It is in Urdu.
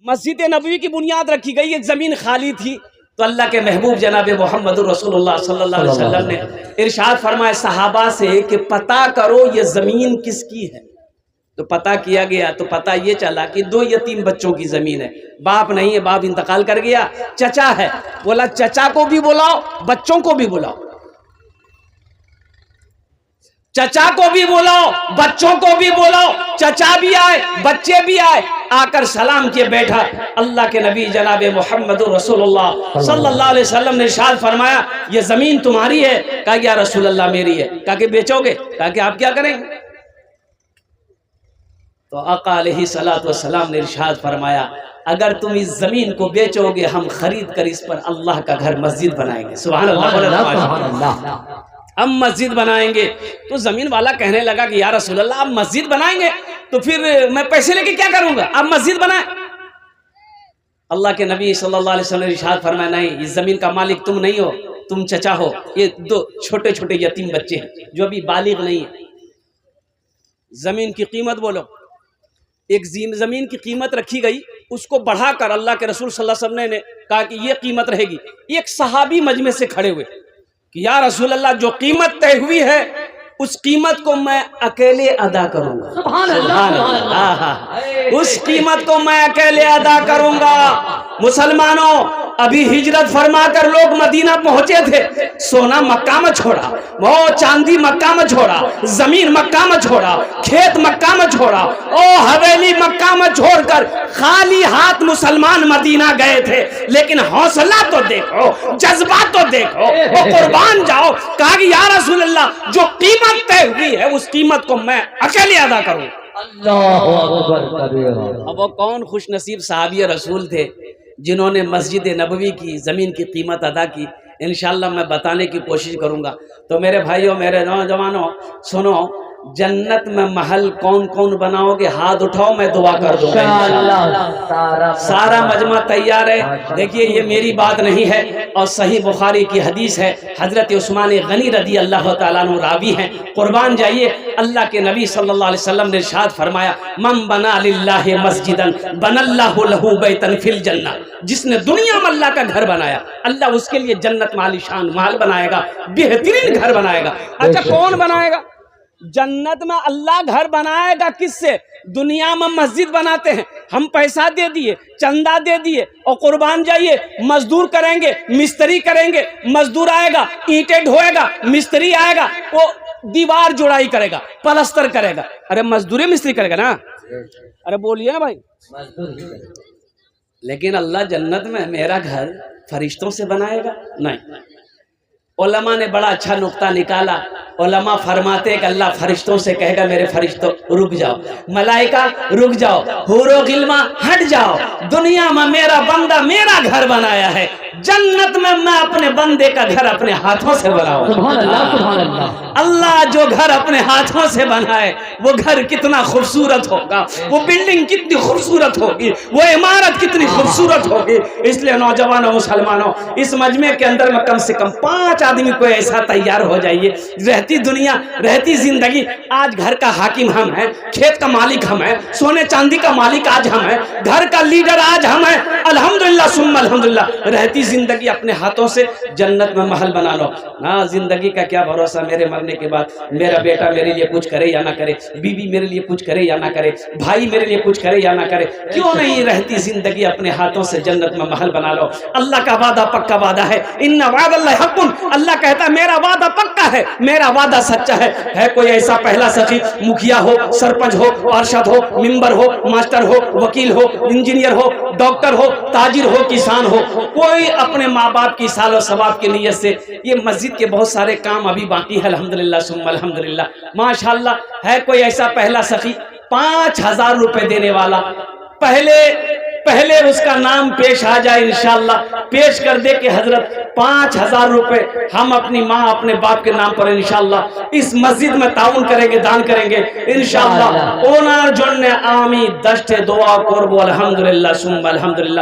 مسجد نبوی کی بنیاد رکھی گئی، ایک زمین خالی تھی، تو اللہ کے محبوب جناب محمد رسول اللہ صلی اللہ علیہ وسلم نے ارشاد فرمایا صحابہ سے کہ پتہ کرو یہ زمین کس کی ہے۔ تو پتہ کیا گیا تو پتہ یہ چلا کہ 2 یتیم بچوں کی زمین ہے، باپ نہیں ہے، باپ انتقال کر گیا، چچا ہے، بولا چچا کو بھی بلاؤ بچوں کو بھی بلاؤ، چچا کو بھی بلاؤ بچوں کو بھی بلاؤ، چچا بھی آئے بچے بھی آئے، آ کر سلام کیے بیٹھا۔ اللہ کے نبی جناب محمد رسول اللہ صلی اللہ علیہ وسلم نے ارشاد فرمایا یہ زمین تمہاری ہے؟ کہا یا رسول اللہ میری ہے۔ کہا کہ بیچو گے؟ کہا کہ آپ کیا کریں گے؟ تو آقا علیہ الصلوۃ والسلام نے ارشاد فرمایا اگر تم اس زمین کو بیچو گے ہم خرید کر اس پر اللہ کا گھر مسجد بنائیں گے۔ سبحان اللہ، ہم مسجد بنائیں گے۔ تو زمین والا کہنے لگا کہ یا رسول اللہ آپ مسجد بنائیں گے تو پھر میں پیسے لے کے کیا کروں گا، آپ مسجد بنائیں۔ اللہ کے نبی صلی اللہ علیہ وسلم نے ارشاد فرمایا نہیں، اس زمین کا مالک تم نہیں ہو، تم چچا ہو، یہ 2 چھوٹے چھوٹے یتیم بچے ہیں جو ابھی بالغ نہیں ہیں۔ زمین کی قیمت بولو، ایک زمین کی قیمت رکھی گئی، اس کو بڑھا کر اللہ کے رسول صلی اللہ علیہ وسلم نے کہا کہ یہ قیمت رہے گی۔ ایک صحابی مجمع سے کھڑے ہوئے کہ یا رسول اللہ جو قیمت طے ہوئی ہے اس قیمت کو میں اکیلے ادا کروں گا۔ سبحان اللہ، اس قیمت کو میں اکیلے ادا کروں گا۔ مسلمانوں ابھی ہجرت فرما کر لوگ مدینہ پہنچے تھے، سونا مکہ میں چھوڑا، وہ چاندی مکہ میں چھوڑا، زمین مکہ میں چھوڑا، کھیت مکہ میں چھوڑا، او حویلی مکہ میں چھوڑ کر خالی ہاتھ مسلمان مدینہ گئے تھے، لیکن حوصلہ تو دیکھو، جذبہ تو دیکھو، وہ قربان جاؤ۔ کہا کہ یا رسول اللہ جو قیمت طے ہوئی ہے اس قیمت کو میں اکیلے ادا کروں۔ اللہ اکبر کبیرہ۔ اب وہ کون خوش نصیب صحابی رسول تھے جنہوں نے مسجد نبوی کی زمین کی قیمت ادا کی؟ انشاءاللہ میں بتانے کی کوشش کروں گا۔ تو میرے بھائیوں میرے نوجوانوں سنو، جنت میں محل کون کون بناؤ گے ہاتھ اٹھاؤ، میں دعا کر دوں گا۔ سارا مجمع تیار ہے؟ دیکھیے یہ میری بات نہیں ہے اور صحیح بخاری کی حدیث ہے، حضرت عثمان غنی رضی اللہ تعالیٰ عنہ راوی ہیں، قربان جائیے۔ اللہ کے نبی صلی اللہ علیہ وسلم نے ارشاد فرمایا من بنا للہ مسجدا بنا اللہ لہ بیتا فی الجنہ، جس نے دنیا میں اللہ کا گھر بنایا اللہ اس کے لیے جنت میں عالیشان محل بنائے گا، بہترین گھر بنائے گا۔ اچھا کون بنائے گا؟ جنت میں اللہ گھر بنائے گا کس سے؟ دنیا میں مسجد بناتے ہیں، ہم پیسہ دے دیے، چندہ دے دیے، اور قربان جائیے مزدور کریں گے، مستری کریں گے، مزدور آئے گا اینٹیں ڈھوئے گا، مستری آئے گا وہ دیوار جوڑائی کرے گا، پلستر کرے گا۔ ارے مزدوری مستری کرے گا نا، ارے بولیے نا بھائی۔ لیکن اللہ جنت میں میرا گھر فرشتوں سے بنائے گا؟ نہیں۔ علماء نے بڑا اچھا نقطہ نکالا، علماء فرماتے ہیں کہ اللہ فرشتوں سے کہے گا میرے فرشتوں رک جاؤ، ملائکہ رک جاؤ، حور و غلمان ہٹ جاؤ، دنیا میں میرا بندہ میرا گھر بنایا ہے، جنت میں میں اپنے بندے کا گھر اپنے ہاتھوں سے بناؤں۔ سبحان اللہ، سبحان اللہ۔ اللہ جو گھر اپنے ہاتھوں سے بنائے وہ گھر کتنا خوبصورت ہوگا، وہ بلڈنگ کتنی خوبصورت ہوگی، وہ عمارت کتنی خوبصورت ہوگی۔ اس لیے نوجوانوں مسلمانوں اس مجمع کے اندر میں کم سے کم 5 آدمی کو ایسا تیار ہو جائیے، رہتی دنیا رہتی زندگی آج گھر کا حاکم ہم ہیں، کھیت کا مالک ہم ہیں، سونے چاندی کا مالک آج ہم ہیں، گھر کا لیڈر آج ہم ہیں، الحمدللہ ثم الحمدللہ۔ رہتی زندگی اپنے ہاتھوں سے جنت میں محل بنا لو نا۔ زندگی کا کیا بھروسہ، میرے مرنے کے بعد میرا بیٹا میرے لیے کچھ کرے یا نہ کرے، بیوی میرے لیے کچھ کرے یا نہ کرے، بھائی میرے لیے کچھ کرے یا نہ کرے، کیوں نہیں رہتی زندگی اپنے ہاتھوں سے جنت میں محل بنا لو۔ اللہ کا وعدہ پکا وعدہ ہے، ان وعد اللہ حق، اللہ کہتا ہے میرا وعدہ پکا ہے، میرا وعدہ سچا ہے کوئی ایسا پہلا سخی مکھیا ہو، سرپنچ ہو، پارشد ہو، ممبر ہو، ماسٹر ہو، وکیل ہو، انجینئر ہو، ڈاکٹر ہو، تاجر ہو، کسان ہو، کوئی اپنے ماں باپ کی سال و ثواب کی نیت سے یہ مسجد کے بہت سارے کام ابھی باقی ہے الحمدللہ ثم الحمدللہ ماشاءاللہ، ہے کوئی ایسا پہلا سخی 5000 روپے دینے والا، پہلے اس کا نام پیش آ جائے انشاءاللہ، پیش کر دے کہ حضرت 5000 روپے ہم اپنی ماں اپنے باپ کے نام پر انشاءاللہ اس مسجد میں تعاون کریں گے، دان کریں گے انشاءاللہ۔ اونار جننے آمی دشت دعا کربو الحمدللہ ثم الحمدللہ۔